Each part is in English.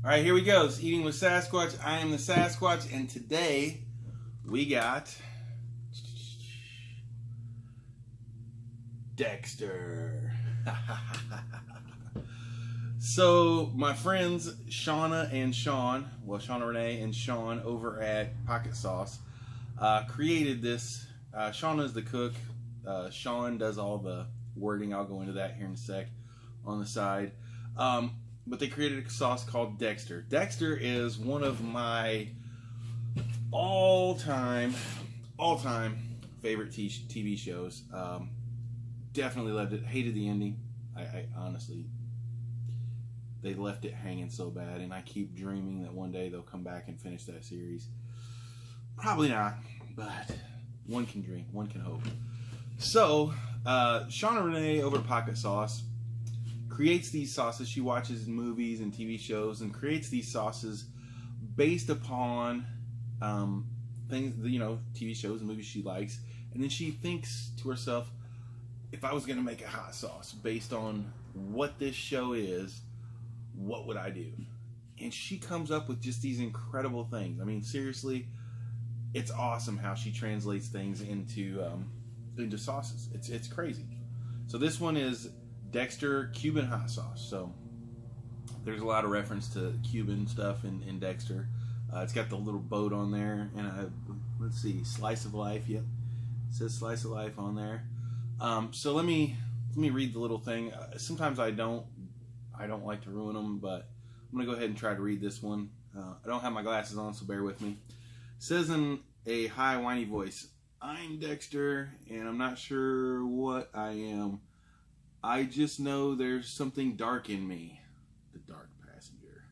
All right, here we go. It's Eating with Sasquatch. I am the Sasquatch, and today we got Dexter. So my friends Shauna and Sean, well, Shauna Renee and Sean over at Pocket Sauce created this. Shauna's the cook. Sean does all the wording. I'll go into that here in a sec on the side. But they created a sauce called Dexter. Dexter is one of my all-time favorite TV shows. Definitely loved it. Hated the ending. I honestly, they left it hanging so bad, and I keep dreaming that one day they'll come back and finish that series. Probably not, but one can dream, one can hope. So, Shauna Renee over at Pocket Sauce creates these sauces. She watches movies and TV shows and creates these sauces based upon things, TV shows and movies she likes. And then she thinks to herself, if I was going to make a hot sauce based on what this show is, what would I do? And she comes up with just these incredible things. I mean, seriously, it's awesome how she translates things into sauces. It's crazy. So this one is Dexter Cuban hot sauce. So there's a lot of reference to Cuban stuff in Dexter. It's got the little boat on there, and let's see, slice of life. Yep, it says slice of life on there. So let me read the little thing. Sometimes I don't like to ruin them, but I'm gonna go ahead and try to read this one. I don't have my glasses on, so bear with me. It says in a high whiny voice, "I'm Dexter, and I'm not sure what I am. I just know there's something dark in me. The dark passenger.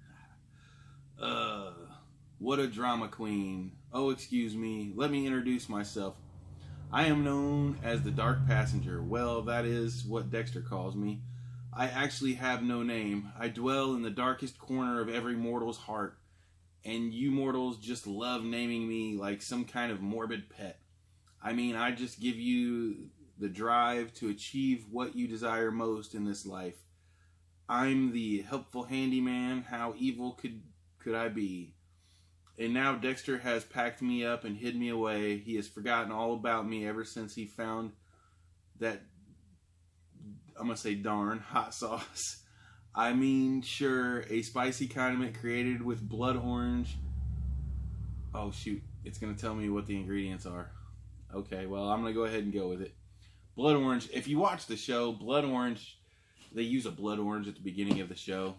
What a drama queen. Oh, excuse me. Let me introduce myself. I am known as the dark passenger. Well, that is what Dexter calls me. I actually have no name. I dwell in the darkest corner of every mortal's heart. And you mortals just love naming me like some kind of morbid pet. I mean, I just give you the drive to achieve what you desire most in this life. I'm the helpful handyman. How evil could I be? And now Dexter has packed me up and hid me away. He has forgotten all about me ever since he found that, I'm going to say darn, hot sauce. I mean, sure, a spicy condiment created with blood orange. Oh, shoot. It's going to tell me what the ingredients are. Okay, well, I'm going to go ahead and go with it. Blood orange. If you watch the show, blood orange, they use a blood orange at the beginning of the show.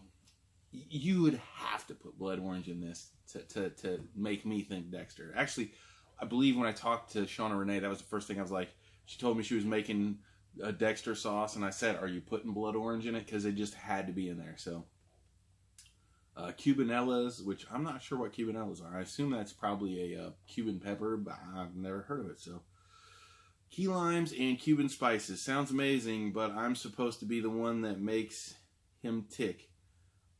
You would have to put blood orange in this to make me think Dexter. Actually, I believe when I talked to Shauna Renee, that was the first thing I was like, she told me she was making a Dexter sauce, and I said, are you putting blood orange in it? Because it just had to be in there. So, Cubanellas, which I'm not sure what Cubanellas are. I assume that's probably a Cuban pepper, but I've never heard of it. So, key limes and Cuban spices. Sounds amazing, but I'm supposed to be the one that makes him tick.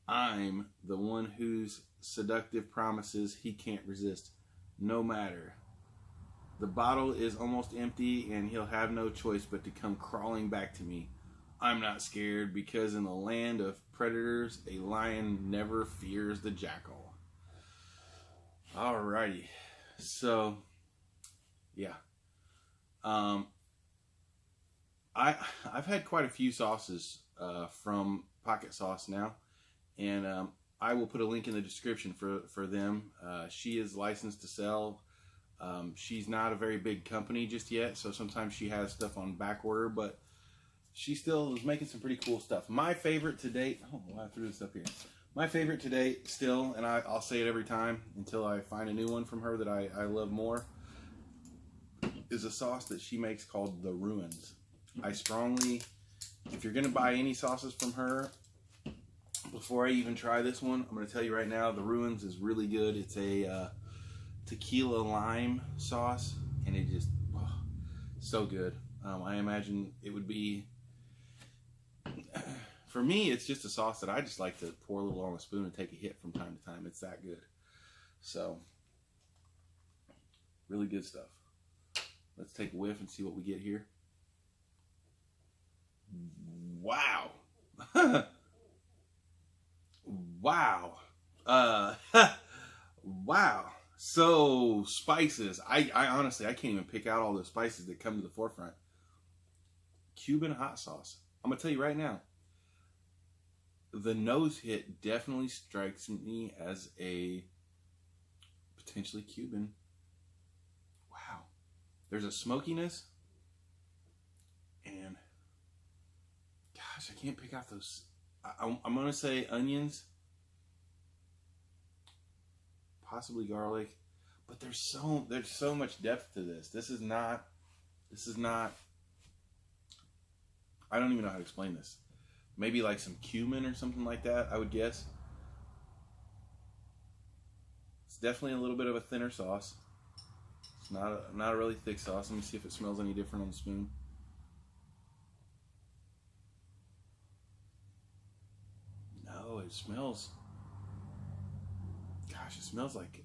I'm the one whose seductive promises he can't resist, no matter. The bottle is almost empty, and he'll have no choice but to come crawling back to me. I'm not scared, because in the land of predators, a lion never fears the jackal. Alrighty. So, yeah. I've had quite a few sauces from Pocket Sauce now, and I will put a link in the description for them. She is licensed to sell. She's not a very big company just yet, so sometimes she has stuff on back order, but she still is making some pretty cool stuff. My favorite to date, oh, I threw this up here. My favorite to date still, and I'll say it every time until I find a new one from her that I love more, is a sauce that she makes called The Ruins. I strongly, if you're going to buy any sauces from her, before I even try this one, I'm going to tell you right now, The Ruins is really good. It's a tequila lime sauce, and it just, so good. I imagine it would be, for me, it's just a sauce that I just like to pour a little on a spoon and take a hit from time to time. It's that good. So, really good stuff. Let's take a whiff and see what we get here. Wow. Wow. Uh, wow. So spices. I honestly I can't even pick out all the spices that come to the forefront. Cuban hot sauce. I'm gonna tell you right now. The nose hit definitely strikes me as a potentially Cuban. Wow. There's a smokiness. And gosh, I can't pick out those. I'm going to say onions. Possibly garlic. But there's so much depth to this. This is not, I don't even know how to explain this. Maybe like some cumin or something like that, I would guess. It's definitely a little bit of a thinner sauce. It's not a really thick sauce. Let me see if it smells any different on the spoon. No, it smells. Gosh, it smells like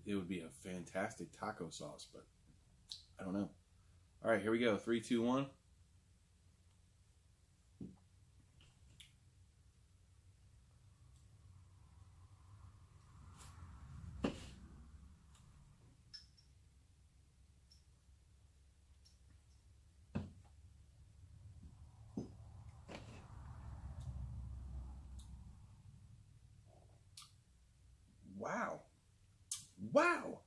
it would be a fantastic taco sauce, but I don't know. All right, here we go. 3, 2, 1. Wow. Wow.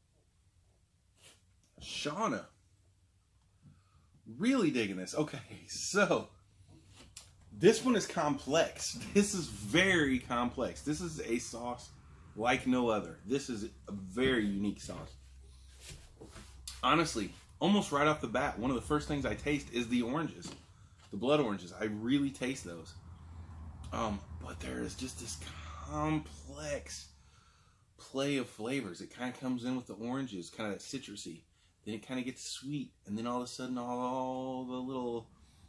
Shauna. Really digging this. Okay, so this one is complex. This is very complex. This is a sauce like no other. This is a very unique sauce. Honestly, almost right off the bat, one of the first things I taste is the oranges. The blood oranges. I really taste those. But there is just this complex play of flavors. It kind of comes in with the oranges, kind of citrusy. Then it kind of gets sweet, and then all of a sudden all the little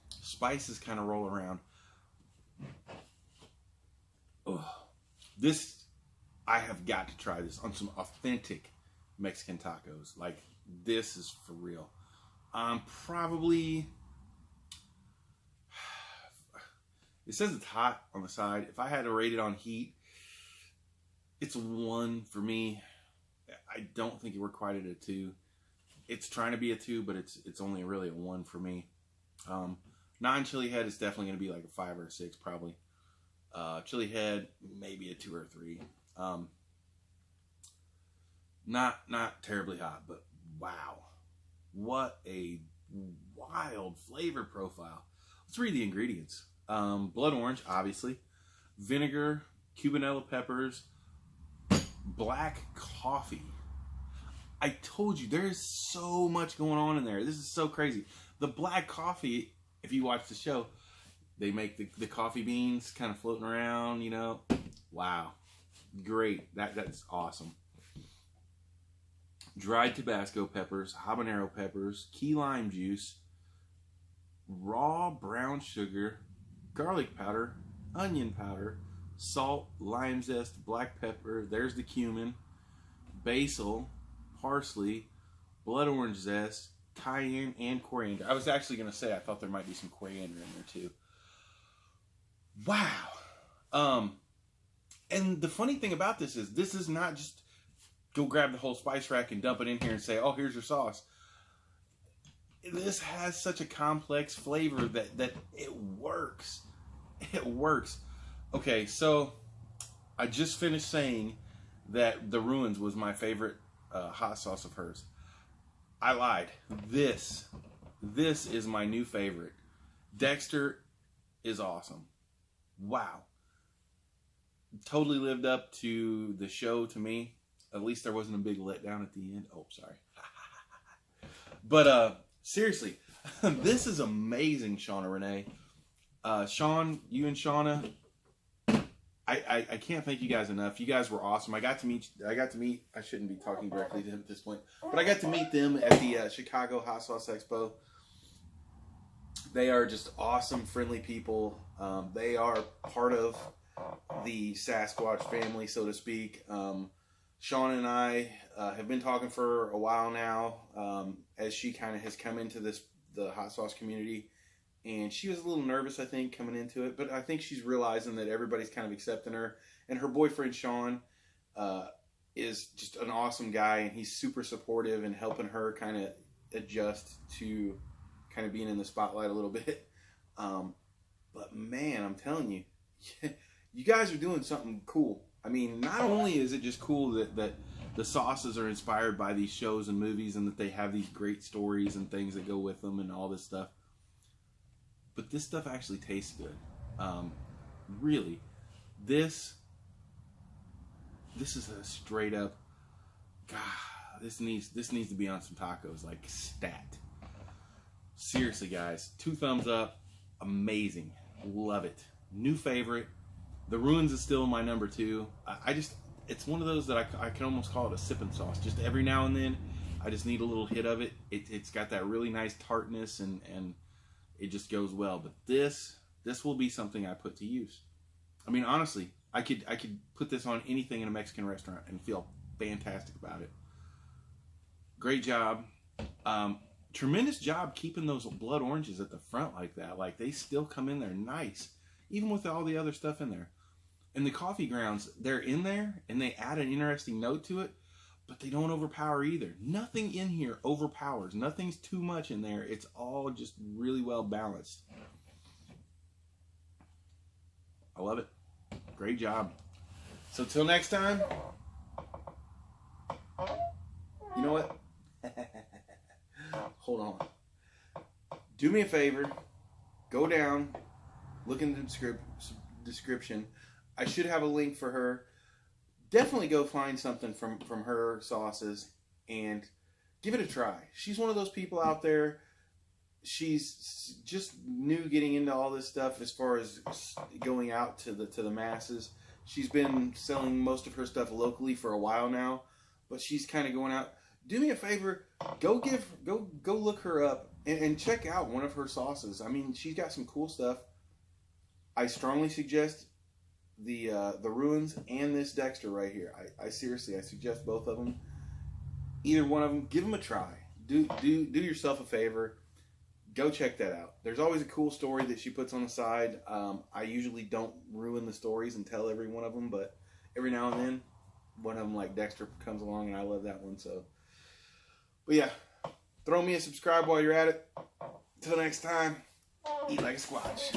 spices kind of roll around. Oh, this, I have got to try this on some authentic Mexican tacos. Like, this is for real. Probably, it says it's hot on the side. If I had to rate it on heat, it's a 1 for me. I don't think we're quite at a 2. It's trying to be a 2, but it's only really a 1 for me. Non-chili head is definitely going to be like a 5 or a 6 probably. Chili head, maybe a 2 or a 3. Not terribly hot, but wow. What a wild flavor profile. Let's read the ingredients. Blood orange, obviously. Vinegar, cubanella peppers, black coffee. I told you, there is so much going on in there. This is so crazy. The black coffee, if you watch the show, they make the coffee beans kind of floating around, you know. Wow. Great. That's awesome. Dried Tabasco peppers, habanero peppers, key lime juice, raw brown sugar, garlic powder, onion powder, salt, lime zest, black pepper, there's the cumin, basil, parsley, blood orange zest, cayenne, and coriander. I was actually going to say I thought there might be some coriander in there too. Wow. And the funny thing about this is not just go grab the whole spice rack and dump it in here and say, oh, here's your sauce. This has such a complex flavor that it works. It works. Okay, so I just finished saying that the Ruins was my favorite hot sauce of hers. I lied. This is my new favorite. Dexter is awesome. Wow. Totally lived up to the show to me. At least there wasn't a big letdown at the end. Oh, sorry. But seriously, this is amazing, Shauna Renee. Sean, you and Shauna, I can't thank you guys enough. You guys were awesome. I got to meet, I shouldn't be talking directly to him at this point, but I got to meet them at the Chicago Hot Sauce Expo. They are just awesome, friendly people. They are part of the Sasquatch family, so to speak. Sean and I have been talking for a while now, as she kind of has come into the hot sauce community. And she was a little nervous, I think, coming into it. But I think she's realizing that everybody's kind of accepting her. And her boyfriend Sean is just an awesome guy, and he's super supportive and helping her kind of adjust to kind of being in the spotlight a little bit. But man, I'm telling you, you guys are doing something cool. I mean, not only is it just cool that the sauces are inspired by these shows and movies, and that they have these great stories and things that go with them and all this stuff, but this stuff actually tastes good. Really, this is a straight up, God, this needs to be on some tacos, like stat. Seriously, guys, 2 thumbs up. Amazing. Love it. New favorite. The Ruins is still my number 2. It's one of those that I can almost call it a sipping sauce. Just every now and then, I just need a little hit of it. It's got that really nice tartness, and it just goes well. But this will be something I put to use. I mean, honestly, I could put this on anything in a Mexican restaurant and feel fantastic about it. Great job. Tremendous job keeping those blood oranges at the front like that. Like, they still come in there nice, even with all the other stuff in there. And the coffee grounds, they're in there, and they add an interesting note to it, but they don't overpower either. Nothing in here overpowers. Nothing's too much in there. It's all just really well balanced. I love it. Great job. So till next time, you know what? Hold on. Do me a favor. Go down. Look in the description. I should have a link for her. Definitely go find something from her sauces and give it a try. She's one of those people out there. She's just new getting into all this stuff as far as going out to the masses. She's been selling most of her stuff locally for a while now, but she's kind of going out. Do me a favor, go look her up and check out one of her sauces. I mean, she's got some cool stuff. I strongly suggest the Ruins and this Dexter right here. I seriously, I suggest both of them. Either one of them, give them a try. Do yourself a favor. Go check that out. There's always a cool story that she puts on the side. I usually don't ruin the stories and tell every one of them, but every now and then, one of them, like Dexter, comes along, and I love that one. So, but yeah, throw me a subscribe while you're at it. Till next time, eat like a squatch.